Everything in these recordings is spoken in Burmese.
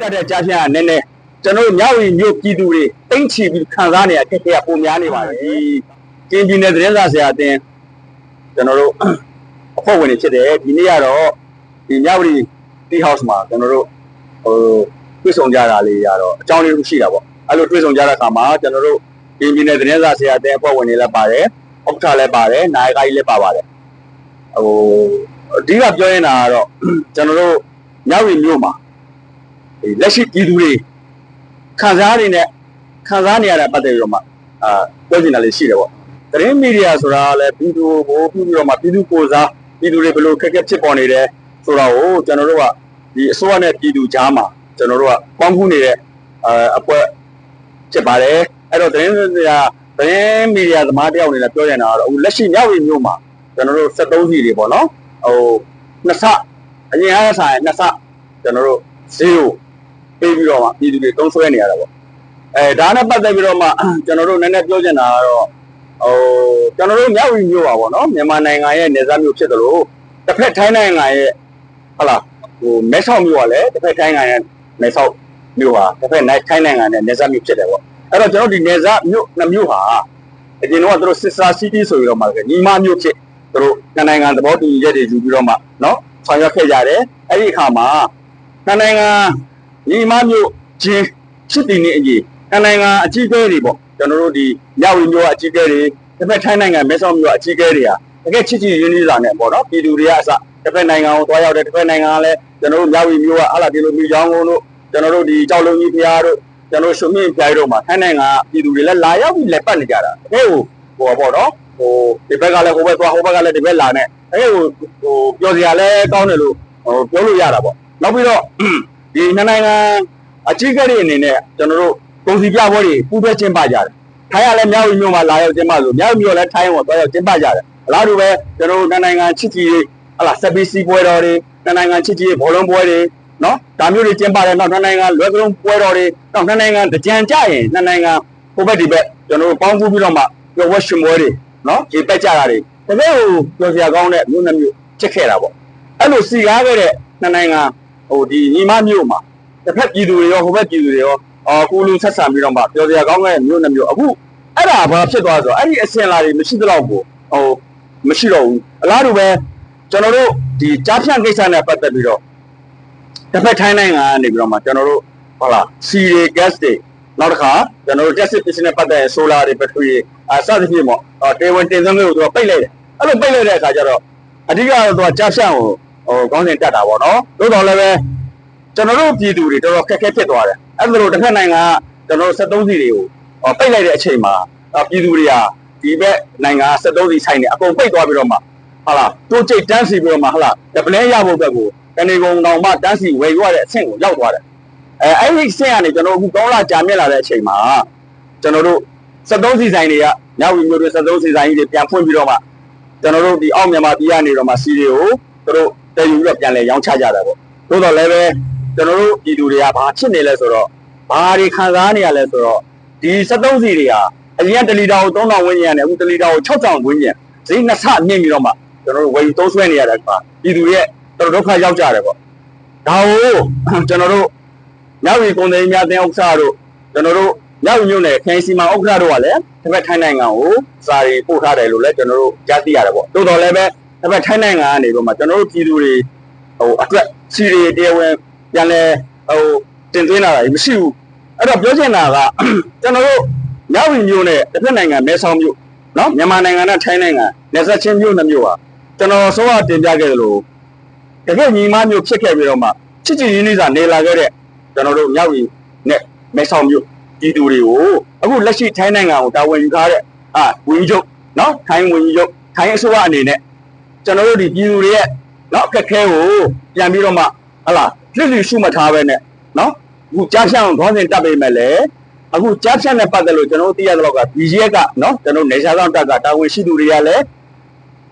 တက်တဲ့ကြားဖြန့်ကနည်းနည်းကျွန်တော်တို့မြောက်ရီမြို့ပြည်သူတွေတိမ့်ချီပြီးခံစားနေရအခက်အခဲကပုံများနေပါတယ်ကင်းပြည်နယ်သတင်းစာဆရာအတင်းကျွန်တော်တို့အဖွဲ့ဝင်တွေဖြစ်တယ်ဒီနေ့ကတော့ဒီမြောက်ရီတီဟောက်စ်မှာကျွန်တော်တို့တွေ့ဆုံကြတာလေးရတော့အကြောင်းလေးရှိတာပေါ့အဲ့လိုတွေ့ဆုံကြတဲ့အခါမှာကျွန်တော်တို့ကင်းပြည်နယ်သတင်းစာဆရာအတင်းအဖွဲ့ဝင်တွေလည်းပါတယ်ဥက္ကဋ္ဌလည်းပါတယ်နိုင်ကကြီးလည်းပါပါတယ်အဓိကပြောရင်တော့ကျွန်တော်တို့မြောက်ရီမြို့မှာလက်ရှိပြည်သူတွေခံစားနေရတဲ့ပတ်သက်ပြီးတော့မှပြောချင်တာလေးရှိတယ်ပေါ့သတင်းမီဒီယာဆိုတာလည်းပြည်သူကိုပြီးတော့မှပြည်သူကိုစားပြည်သူတွေဘယ်လိုခက်ခဲဖြစ်ပေါ်နေတယ်ဆိုတာကိုကျွန်တော်တို့ကဒီအစိုးရနဲ့ပြည်သူကြားမှာကျွန်တော်တို့ကပေါင်းဖူးနေတဲ့အဖွဲ့ဖြစ်ပါတယ်အဲ့တော့သတင်းမီဒီယာသမားတယောက်အနေနဲ့ပြောချင်တာကတော့အခုလက်ရှိမြောက်ရီမြို့မှာကျွန်တော်တို့73စီတွေပေါ့နော်နှစ်ဆအရင်အားဆိုင်နှစ်ဆကျွန်တော်တို့ဈေးကိုပေးပြီးတော့မှပြည်သူတွေတုံးဆွဲနေရတာပေါ့ဒါနဲ့ပတ်သက်ပြီးတော့မှကျွန်တော်တို့နည်းနည်းပြောချင်တာကတော့ကျွန်တော်တို့မြောက်ရီမြို့ပါပေါ့နော်မြန်မာနိုင်ငံရဲ့နေစားမြို့ဖြစ်တယ်လို့တစ်ဖက်ထိုင်းနိုင်ငံရဲ့ဟုတ်လားမဲဆောက်မြို့ကလည်းတစ်ဖက်ထိုင်းနိုင်ငံရဲ့မဲဆောက်မြို့ဟာတစ်ဖက်ထိုင်းနိုင်ငံနဲ့နေစားမြို့ဖြစ်တယ်ပေါ့အဲ့တော့ကျွန်တော်ဒီနေစားမြို့နှစ်မြို့ဟာအရင်တော့သူတို့စစ်စာစီးတီးဆိုပြီးတော့မှညီမမြို့ဖြစ်သူတို့နိုင်ငံသဘောတူညီချက်တွေယူပြီးတော့မှနော်ဆောင်ရွက်ခဲ့ကြတယ်အဲ့ဒီအခါမှာနိုင်ငံညီမမြို့ချင်းချစ်တင်နေအကြီးနိုင်ငံအကြီးအကဲတွေပေါ့ကျွန်တော်တို့ဒီမြောက်ရီမြို့အကြီးအကဲတွေတစ်ဖက်ထိုင်းနိုင်ငံမဲဆောက်မြို့အကြီးအကဲတွေဟာတကယ်ချစ်ရင်းနှီးစွာနဲ့ပေါ့နော်ပြည်သူတွေကအစတစ်ဖက်နိုင်ငံကိုတွားရောက်တယ်တစ်ဖက်နိုင်ငံကလည်းကျွန်တော်တို့မြောက်ရီမြို့ကဟာလာဒီလိုမြို့ချောင်းကုန်းတို့ကျွန်တော်တို့ဒီကြောက်လုံးကြီးဖျားတို့ကျွန်တော်ရှုံမြင့်ပြိုင်တို့မှာထိုင်းနိုင်ငံကပြည်သူတွေလည်းလာရောက်ပြီးလက်ပတ်နေကြတာတကယ်ဟိုပေါ့နော်ဒီဘက်ကလည်းဟိုဘက်သွားဟိုဘက်ကလည်းဒီဘက်လာနေတကယ်ဟိုပြောစရာလည်းကောင်းတယ်လို့ပြောလို့ရတာပေါ့နောက်ပြီးတော့ဒီနိုင်ငံအကြီးအကဲတွေအနေနဲ့ကျွန်တော်တို့ကုန်စည်ပြပွဲတွေပူးတွဲကျင်းပကြတယ်။ထိုင်းကလည်းမြောက်ရီမြို့မှာလာရောက်ကျင်းပလို့မြောက်ရီမြို့လည်းထိုင်းကိုသွားရောက်ကျင်းပကြတယ်။အလားတူပဲကျွန်တော်တို့နိုင်ငံချစ်ကြည်ရေးဟလာဆက်ပြီးစီးပွဲတော်တွေနိုင်ငံချစ်ကြည်ရေးဘောလုံးပွဲတွေနော်ဒါမျိုးတွေကျင်းပတယ်နောက်နိုင်ငံလွယ်ကလုံးပွဲတော်တွေနောက်နိုင်ငံကြံကြရင်နိုင်ငံဟိုဘက်ဒီဘက်ကျွန်တော်တို့ပေါင်းပြီးတော့မှပြောဝက်ရှင်ပွဲတွေနော်ရေပက်ကြတာတွေတကယ်ကိုပြောစရာကောင်းတဲ့မြို့နှစ်မြို့ဖြစ်ခဲ့တာပေါ့။အဲ့လိုစီကားခဲ့တဲ့နိုင်ငံဒီညီမမြို့မှာတစ်ဖက်ပြည်သူတွေရောဟိုဘက်ပြည်သူတွေရောကိုလူဆက်ဆံပြီးတော့မှပြောစရာကောင်းတဲ့မျိုးနှမျိုးအခုအဲ့ဒါဘာဖြစ်သွားဆိုတော့အဲ့ဒီအစင်လာတွေမရှိတော့ဘူးမရှိတော့ဘူးအလားတူပဲကျွန်တော်တို့ဒီကြားဖြန့်ကိစ္စနဲ့ပတ်သက်ပြီးတော့တစ်ဖက်ထိုင်းနိုင်ငံကနေပြီးတော့မှကျွန်တော်တို့ဟုတ်လားစီရီ gas တွေနောက်တစ်ခါကျွန်တော်တို့ gas station နဲ့ပတ်သက်ဆိုလာတွေဘက်ထရီစသဖြင့်ပေါ့တေဝန်တင်သွင်းမှုကိုသူကပိတ်လိုက်တယ်အဲ့လိုပိတ်လိုက်တဲ့အခါကျတော့အဓိကတော့သူကကြားဖြန့်ကိုခေါင်းစဉ်တက်တာပေါ့နော်သို့တော်လည်းပဲကျွန်တော်တို့ပြည်သူတွေတော်တော်ခက်ခဲဖြစ်သွားတယ်အဲ့ဒါလို့တစ်ဖက်နိုင်ငံကကျွန်တော်တို့73စီတွေကိုပိတ်လိုက်တဲ့အချိန်မှာပြည်သူတွေကဒီဘက်နိုင်ငံ73စီဆိုင်နေအကုန်ပိတ်သွားပြီးတော့မှဟာလားတိုးကျိတ်တန်းစီပြီးတော့မှဟာလားဒပလဲရဖို့အတွက်ကိုကနေကုန်တောင်မှတန်းစီဝယ်ရတဲ့အဆင့်ကိုရောက်သွားတယ်အဲ့ဒီအဆင့်ကနေကျွန်တော်အခု3လကြာမြင့်လာတဲ့အချိန်မှာကျွန်တော်တို့73စီဆိုင်တွေကမြောက်ရီမြို့တွေ73စီဆိုင်ကြီးတွေပြန်ဖွင့်ပြီးတော့မှကျွန်တော်တို့ဒီအောက်မြန်မာပြည်ကနေတော့မှစီတွေကိုသူတို့တည်ယူပြီးတော့ပြန်လဲရောင်းချကြတာပေါ့သို့တော်လည်းပဲကျွန်တော်တို့ပြည်သူတွေကဘာဖြစ်နေလဲဆိုတော့ဘာတွေခံစားနေရလဲဆိုတော့ဒီ73စီတွေဟာအရင်က1လီတာကို3000ဝန်းကျင်ရတယ်အခု1လီတာကို6000ဝန်းကျင်ဈေးနှစ်ဆမြင့်ပြီးတော့မှကျွန်တော်တို့ဝယ်ယူသုံးစွဲနေရတဲ့အခါပြည်သူရဲ့တော်တော်ဒုက္ခရောက်ကြတယ်ပေါ့ဒါကိုကျွန်တော်တို့မြောက်ရီကုန်သည်များတင်ဥက္ကဋ္ဌတို့ကျွန်တော်တို့မြောက်ရီမြို့နယ်ခရိုင်စီမံဥက္ကဋ္ဌတို့ကလည်းတစ်ဖက်ထိုင်းနိုင်ငံကိုစာရီပို့ထားတယ်လို့လည်းကျွန်တော်တို့ကြားသိရတယ်ပေါ့တိုးတော်လည်းပဲတစ်ဖက်ထိုင်းနိုင်ငံကနေတော့မှကျွန်တော်တို့ပြည်သူတွေအတွက်စီရီတရားဝင်ပြန်လဲတင်သွင်းလာတာမရှိဘူးအဲ့တော့ပြောချင်တာကကျွန်တော်တို့မြောက်ရီမြို့နဲ့တစ်ဖက်နိုင်ငံမဲဆောက်မြို့နော်မြန်မာနိုင်ငံနဲ့ထိုင်းနိုင်ငံနယ်စပ်ချင်းမြို့နှစ်မြို့ဟာကျွန်တော်ဆိုတော့တင်ပြခဲ့သလိုတကယ်ညီမမျိုးဖြစ်ခဲ့ပြီးတော့မှချစ်ချစ်ရင်းနှီးစွာနေလာခဲ့တဲ့ကျွန်တော်တို့မြောက်ရီနဲ့မဲဆောက်မြို့ပြည်သူတွေကိုအခုလက်ရှိထိုင်းနိုင်ငံကိုတာဝန်ယူထားတဲ့ဝန်ကြီးချုပ်နော်ထိုင်းဝန်ကြီးချုပ်ထိုင်းအစိုးရအနေနဲ့ကျွန်တော်တို့ဒီပြည်သူတွေရဲ့နော်အခက်ခဲကိုပြန်ပြီးတော့မှဟလာလစ်လျူရှုမထားပဲနဲ့နော်အခုကြားဖြန့်ခေါင်းစဉ်တက်ပေးမယ်လေအခုကြားဖြန့်နဲ့ပတ်သက်လို့ကျွန်တော်တို့သိရတဲ့လောက်ကဒီရက်ကနော်ကျွန်တော်နေရှားဆောင်တက်ကတာဝန်ရှိသူတွေကလည်း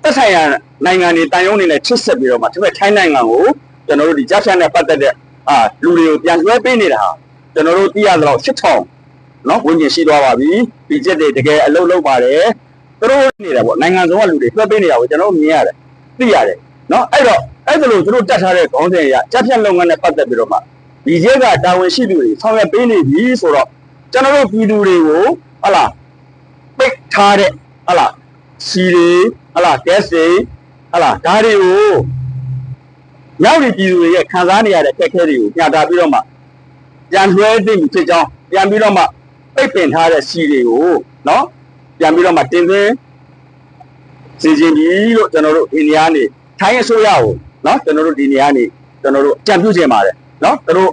သက်ဆိုင်ရာနိုင်ငံတွေတန်ရုံးနေနဲ့ချစ်ဆက်ပြီးတော့မှဒီဘက်ထိုင်းနိုင်ငံကိုကျွန်တော်တို့ဒီကြားဖြန့်နဲ့ပတ်သက်တဲ့လူတွေကိုပြန်လွှဲပေးနေတာဟာကျွန်တော်တို့သိရတဲ့လောက်8000နော်ဝန်းကျင်ရှိသွားပါပြီဒီချက်တွေတကယ်အလုပ်လုပ်ပါတယ်သူတို့နေတယ်ပေါ့နိုင်ငံစုံကလူတွေလွှဲပေးနေတာကိုကျွန်တော်တို့မြင်ရတယ်သိရတယ်နော်အဲ့တော့အဲ့ဒါလို့သူတို့တက်ထားတဲ့ခေါင်းစဉ်အရကြားဖြန့်လုပ်ငန်းနဲ့ပတ်သက်ပြီးတော့မှ ဒီကျက်ကတာဝန်ရှိသူတွေဆောင်ရွက်ပေးနေပြီဆိုတော့ကျွန်တော်တို့ပြည်သူတွေကိုဟုတ်လားပိတ်ထားတဲ့ဟုတ်လားစီတွေဟုတ်လားကက်စ်တွေဟုတ်လားဒါတွေကိုရောက်နေပြည်သူတွေရဲ့ခံစားနေရတဲ့အခက်အခဲတွေကိုညှတာပြီးတော့မှပြန်လွှဲသိပြီဖြစ်ကြောင်းပြန်ပြီးတော့မှပိတ်ပင်ထားတဲ့စီတွေကိုနော်ပြန်ပြီးတော့မှတင်သွင်းစီစဉ်ပြီးလို့ကျွန်တော်တို့ဒီနေရာနေထိုင်းအစိုးရကိုနော်ကျွန်တော်တို့ဒီနေရာနေကျွန်တော်တို့အကြံပြုချင်ပါတယ်နော်သူတို့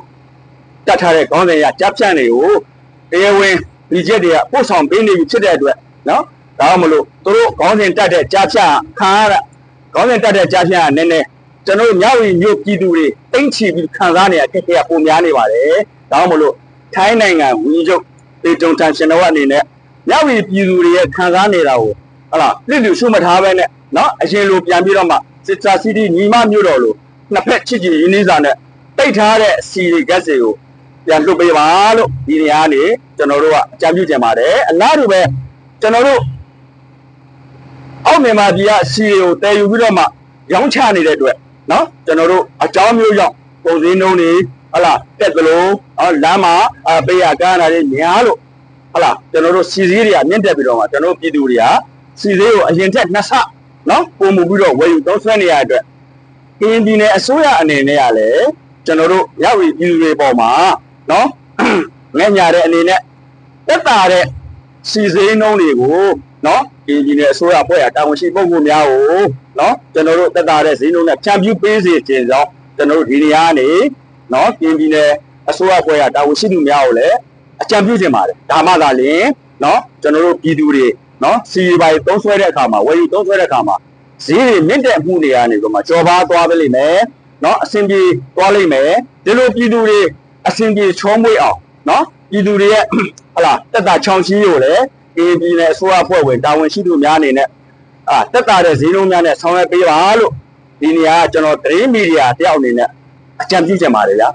တတ်ထားတဲ့ခေါင်းစဉ်ရကြားဖြန့်တွေကိုတရားဝင်ဒီချက်တွေကပို့ဆောင်ပေးနေပြီဖြစ်တဲ့အတွက်နော်ဒါမှမလို့သူတို့ခေါင်းစဉ်တတ်တဲ့ကြားဖြန့်ခံရတာခေါင်းစဉ်တတ်တဲ့ကြားဖြန့်ကနည်းနည်းကျွန်တော်တို့မြောက်ရီမြို့ပြည်သူတွေတိမ့်ချီပြီးခံစားနေရတဲ့အခက်အခဲပုံများနေပါတယ်ဒါမှမလို့ထိုင်းနိုင်ငံဝန်ကြီးချုပ်ဒေတုံတန်ရှင်တော်အနေနဲ့မြောက်ရီပြည်သူတွေရဲ့ခံစားနေတာကိုဟုတ်လားလစ်လျူရှုမထားပဲနဲ့နော်အရင်လိုပြန်ပြီးတော့မှစစ်စာစီတီညီမမြို့တော်လို့နှစ်ဖက်ချစ်ကြည်ရင်းနှီးစာနဲ့တိတ်ထားတဲ့စီရီဂက်စ်တွေကိုပြန်လွတ်ပေးပါလို့ဒီနေရာနေကျွန်တော်တို့ကအကြံပြုကြပါတယ်အလားတူပဲကျွန်တော်တို့အောက်မြန်မာပြည်ကစီရီကိုတည်ယူပြီးတော့မှရောင်းချနေတဲ့အတွက်နော်ကျွန်တော်တို့အကြောင်းမျိုးကြောင့်ပုံစံနှုံးတွေဟလာတက်သလိုလမ်းမှာပေးရကားတာတွေများလို့ဟလာကျွန်တော်တို့စီစည်းတွေကမြင့်တက်ပြီးတော့မှကျွန်တော်တို့ပြည်သူတွေကစီစည်းကိုအရင်ထက်နှစ်ဆနော်ပုံမှုပြီးတော့ဝယ်ယူသုံးစွဲနေရတဲ့အတွက်ကရင်ပြည်နယ်အစိုးရအနေနဲ့ကလည်းကျွန်တော်တို့ရောက်ပြီးပြည်သူတွေပေါ်မှာနော်ငဲ့ညာတဲ့အနေနဲ့တက်တာတဲ့စီစည်းနှုံးတွေကိုနော်ကရင်ပြည်နယ်အစိုးရဖွဲ့ရတာဝန်ရှိပုဂ္ဂိုလ်များကိုနော်ကျွန်တော်တို့တက်တာတဲ့ဈေးနှုန်းနဲ့ဖြန့်ဖြူးပေးစေခြင်းကြောင့်ကျွန်တော်တို့ဒီနေရာကနေနော်ကရင်ပြည်နယ်အစိုးရဖွဲ့ရတာဝန်ရှိသူများကိုလည်းအကြံပြုခြင်းပါတယ်ဒါမှသာလျှင်နော်ကျွန်တော်တို့ပြည်သူတွေနော်စီရီပိုင်းသုံးဆွဲတဲ့အခါမှာဝယ်ယူသုံးဆွဲတဲ့အခါမှာဈေးတွေမြင့်တက်မှုတွေကနေတော့မှကြော်ပါသွားပါလိမ့်မယ်နော်အဆင်ပြေသွားလိမ့်မယ်ဒီလိုပြည်သူတွေအဆင်ပြေချောမွေ့အောင်နော်ပြည်သူတွေရဲ့ဟလာတက်တာချောင်းချီးကိုလည်းပြည်နယ်အစိုးရဖွဲ့ဝင်တာဝန်ရှိသူများအနေနဲ့တက်တာတဲ့ဈေးနှုန်းများနဲ့ဆောင်ရွက်ပေးပါလို့ဒီနေရာကကျွန်တော်သတင်းမီဒီယာတယောက်အနေနဲ့အကြံပြုချင်ပါတယ်ဗျာ